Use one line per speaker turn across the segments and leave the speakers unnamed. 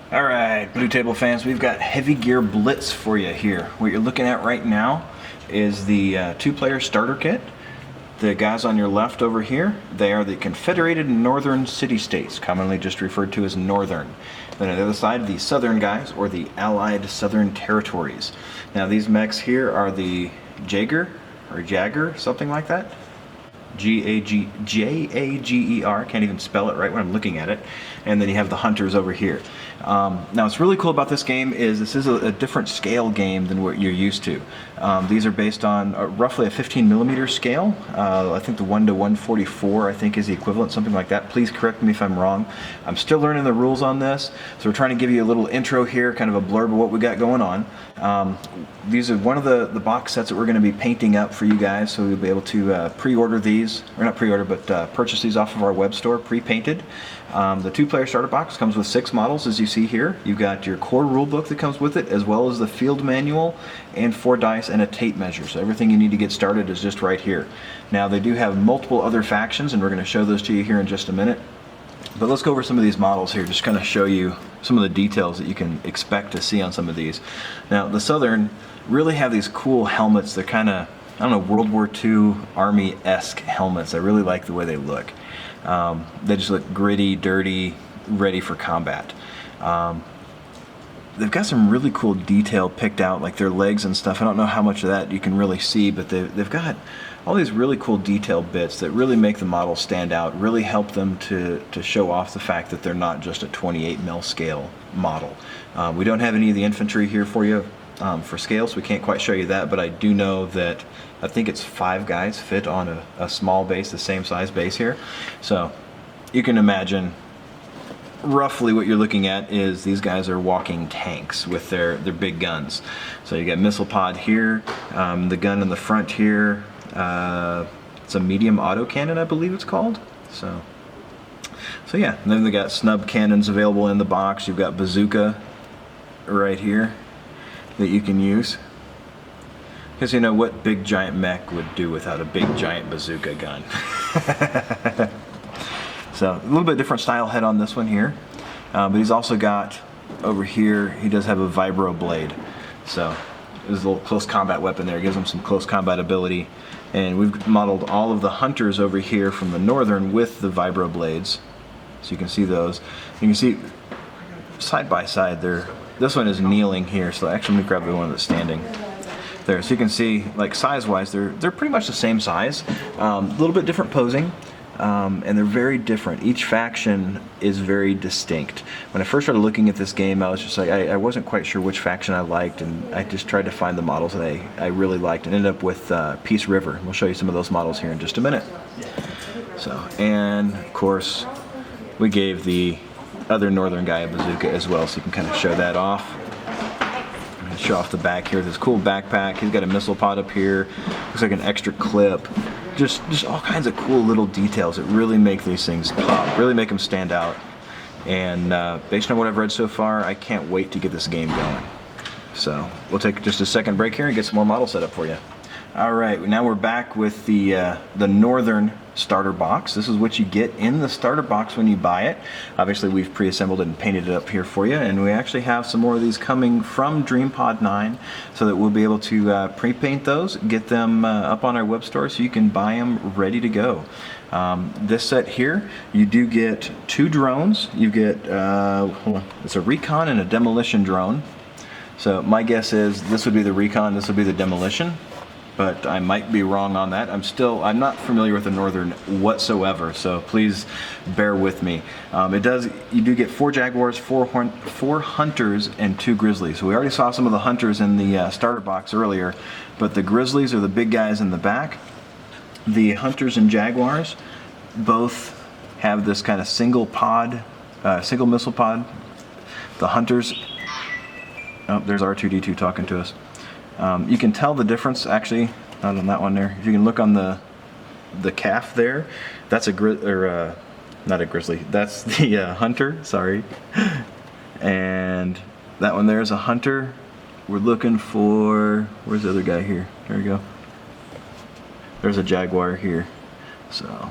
Alright, Blue Table fans, we've got Heavy Gear Blitz for you here. What you're looking at right now is the two-player starter kit. The guys on your left over here, they are the Confederated Northern City-States, commonly just referred to as Northern. Then on the other side, the Southern guys, or the Allied Southern Territories. Now these mechs here are the Jaeger, or Jagger, something like that. Jager, can't even spell it right when I'm looking at it. And then you have the hunters over here. Now what's really cool about this game is this is a different scale game than what you're used to. These are based on roughly a 15mm scale. I think the 1:144 I think is the equivalent, something like that. Please correct me if I'm wrong. I'm still learning the rules on this, so we're trying to give you a little intro here, kind of a blurb of what we got going on. These are one of the box sets that we're going to be painting up for you guys, so you'll be able to pre-order these, or not pre-order, but purchase these off of our web store, pre-painted. The two-player starter box comes with 6 models, as you see here. You've got your core rule book that comes with it, as well as the field manual, and 4 dice and a tape measure. So everything you need to get started is just right here. Now they do have multiple other factions, and we're going to show those to you here in just a minute. But let's go over some of these models here, just kind of show you some of the details that you can expect to see on some of these. Now the Southern really have these cool helmets. They're kind of, I don't know, World War II Army-esque helmets. I really like the way they look. They just look gritty, dirty, ready for combat. They've got some really cool detail picked out, like their legs and stuff. I don't know how much of that you can really see, but they've got all these really cool detail bits that really make the model stand out, really help them to show off the fact that they're not just a 28mm scale model. We don't have any of the infantry here for you for scale, so we can't quite show you that, but I do know that I think it's 5 guys fit on a small base, the same size base here. So you can imagine roughly what you're looking at is these guys are walking tanks with their big guns. So you got missile pod here, the gun in the front here, it's a medium autocannon I believe it's called. So yeah, and then they got Snubbed Cannons available in the box. You've got bazooka right here that you can use. Because you know what big giant mech would do without a big giant bazooka gun. So a little bit different style head on this one here. But he's also got over here, he does have a vibro blade. So there's a little close combat weapon there. It gives him some close combat ability. And we've modeled all of the hunters over here from the Northern with the vibro blades. So you can see those. You can see side by side there. This one is kneeling here, so actually let me grab the one that's standing there. So you can see, like size-wise, they're pretty much the same size. A little bit different posing, and they're very different. Each faction is very distinct. When I first started looking at this game, I was just like, I wasn't quite sure which faction I liked, and I just tried to find the models that I really liked, and ended up with Peace River. We'll show you some of those models here in just a minute. So, and of course, we gave the other Northern guy a bazooka as well, so you can kind of show that off. I'm going to show off the back here. This cool backpack. He's got a missile pod up here. Looks like an extra clip. Just all kinds of cool little details that really make these things pop, really make them stand out. And based on what I've read so far, I can't wait to get this game going. So we'll take just a second break here and get some more models set up for you. All right, now we're back with the Northern starter box. This is what you get in the starter box when you buy it. Obviously, we've pre-assembled it and painted it up here for you, and we actually have some more of these coming from DreamPod 9, so that we'll be able to pre-paint those, get them up on our web store so you can buy them ready to go. This set here, you do get 2 drones. You get, it's a recon and a demolition drone. So my guess is this would be the recon, this would be the demolition. But I might be wrong on that. I'm not familiar with the Northern whatsoever, so please bear with me. You do get 4 Jaguars, 4 Hunters, and 2 Grizzlies. So we already saw some of the Hunters in the starter box earlier, but the Grizzlies are the big guys in the back. The Hunters and Jaguars both have this kind of single missile pod. The Hunters, oh, there's R2-D2 talking to us. You can tell the difference actually on that one there. If you can look on the calf there, that's not a grizzly. That's the hunter. Sorry, and that one there is a hunter. We're looking for, where's the other guy here? There we go. There's a jaguar here. So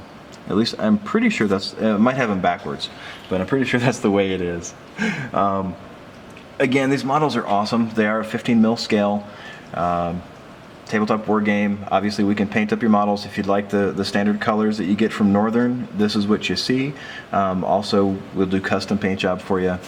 at least I'm pretty sure that's. Might have them backwards, but I'm pretty sure that's the way it is. again, these models are awesome. They are a 15 mil scale. Tabletop board game. Obviously, we can paint up your models if you'd like the standard colors that you get from Northern. This is what you see. Also, we'll do custom paint job for you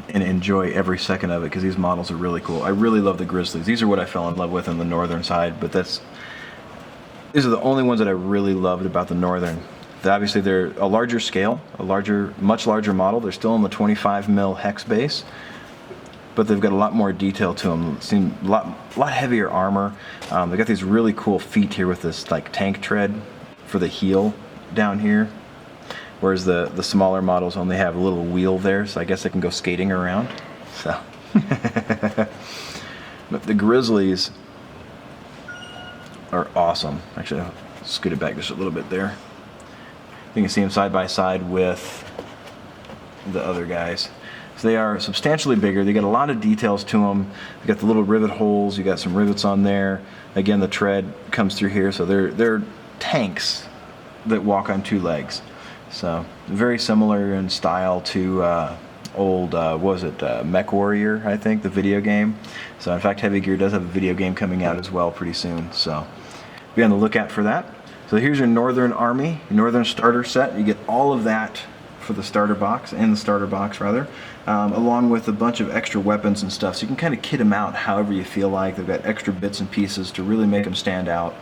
and enjoy every second of it because these models are really cool. I really love the Grizzlies. These are what I fell in love with on the Northern side, but these are the only ones that I really loved about the Northern. Obviously, they're a larger scale, much larger model. They're still in the 25 mil hex base, but they've got a lot more detail to them. Seem a lot heavier armor. They've got these really cool feet here with this like tank tread for the heel down here, whereas the smaller models only have a little wheel there, so I guess they can go skating around. So, but the Grizzlies are awesome. Actually, I'll scoot it back just a little bit there. You can see them side by side with the other guys. So they are substantially bigger. They got a lot of details to them. You got the little rivet holes. You got some rivets on there. Again, the tread comes through here. So they're tanks that walk on two legs. So very similar in style to old Mech Warrior, I think, the video game. So in fact, Heavy Gear does have a video game coming out as well pretty soon. So be on the lookout for that. So here's your Northern Army, your Northern starter set. You get all of that for the starter box, along with a bunch of extra weapons and stuff. So you can kind of kit them out however you feel like. They've got extra bits and pieces to really make them stand out,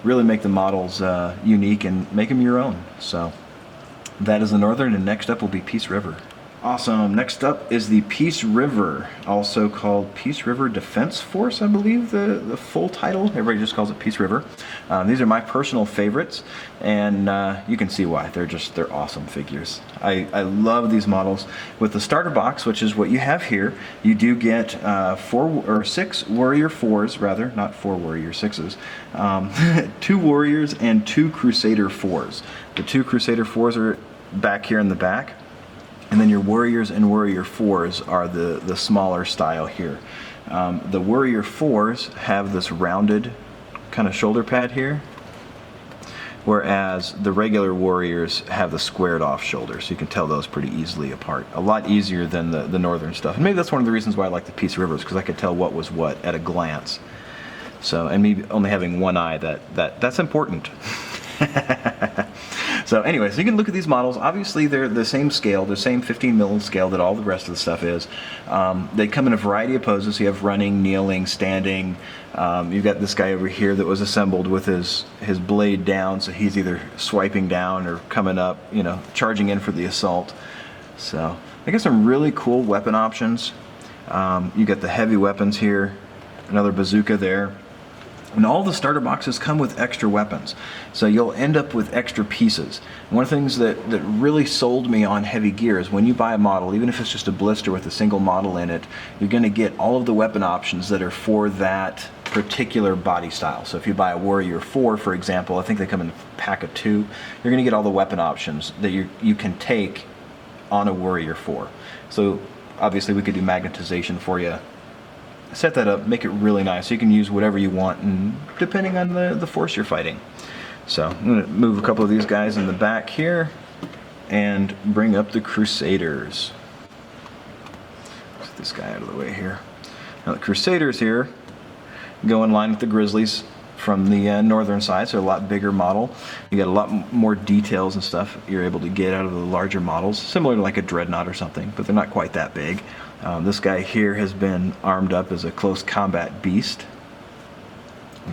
really make the models unique and make them your own. So that is the Northern, and next up will be Peace River. Awesome. Next up is the Peace River, also called Peace River Defense Force, I believe the full title. Everybody just calls it Peace River. These are my personal favorites, and you can see why. They're awesome figures. I love these models. With the starter box, which is what you have here, you do get 6 Warrior 4s, rather, not 4 Warrior 6s, 2 Warriors and 2 Crusader 4s. The 2 Crusader 4s are back here in the back. And then your Warriors and Warrior 4s are the smaller style here. The Warrior 4s have this rounded kind of shoulder pad here, whereas the regular Warriors have the squared off shoulder, so you can tell those pretty easily apart. A lot easier than the Northern stuff. And maybe that's one of the reasons why I like the Peace Rivers, because I could tell what was what at a glance. So, and me only having one eye, that's important. So anyway, so you can look at these models. Obviously, they're the same scale, the same 15 mil scale that all the rest of the stuff is. They come in a variety of poses. So you have running, kneeling, standing. You've got this guy over here that was assembled with his blade down, so he's either swiping down or coming up, charging in for the assault. So I got some really cool weapon options. You got the heavy weapons here, another bazooka there. And all the starter boxes come with extra weapons, so you'll end up with extra pieces. One of the things that really sold me on Heavy Gear is when you buy a model, even if it's just a blister with a single model in it, you're going to get all of the weapon options that are for that particular body style. So if you buy a Warrior 4, for example, I think they come in a pack of 2, you're going to get all the weapon options that you can take on a Warrior 4. So obviously we could do magnetization for you. Set that up, make it really nice, so you can use whatever you want, and depending on the force you're fighting. So I'm going to move a couple of these guys in the back here and bring up the Crusaders. Get this guy out of the way here. Now the Crusaders here go in line with the Grizzlies from the Northern side, so a lot bigger model. You got a lot more details and stuff you're able to get out of the larger models, similar to like a Dreadnought or something, but they're not quite that big. This guy here has been armed up as a close combat beast.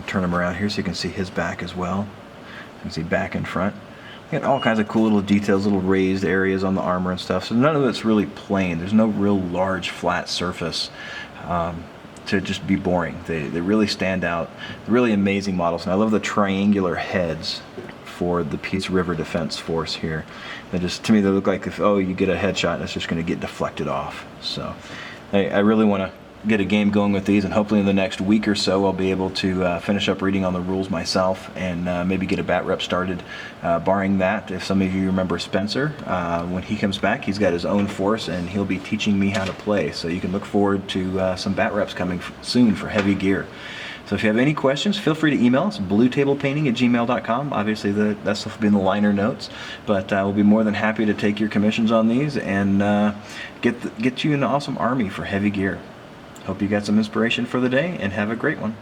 Turn him around here so you can see his back as well. You can see back and front. You got all kinds of cool little details, little raised areas on the armor and stuff. So none of it's really plain. There's no real large flat surface to just be boring. They really stand out. Really amazing models. And I love the triangular heads for the Peace River Defense Force here. They just, to me, they look like if you get a headshot and it's just going to get deflected off. So I really want to get a game going with these, and hopefully in the next week or so I'll be able to finish up reading on the rules myself and maybe get a bat rep started. Barring that, if some of you remember Spencer, when he comes back, he's got his own force and he'll be teaching me how to play. So you can look forward to some bat reps coming soon for Heavy Gear. So if you have any questions, feel free to email us, bluetablepainting@gmail.com. Obviously, that stuff will be in the liner notes, but we'll be more than happy to take your commissions on these and get you an awesome army for heavy gear. Hope you got some inspiration for the day, and have a great one.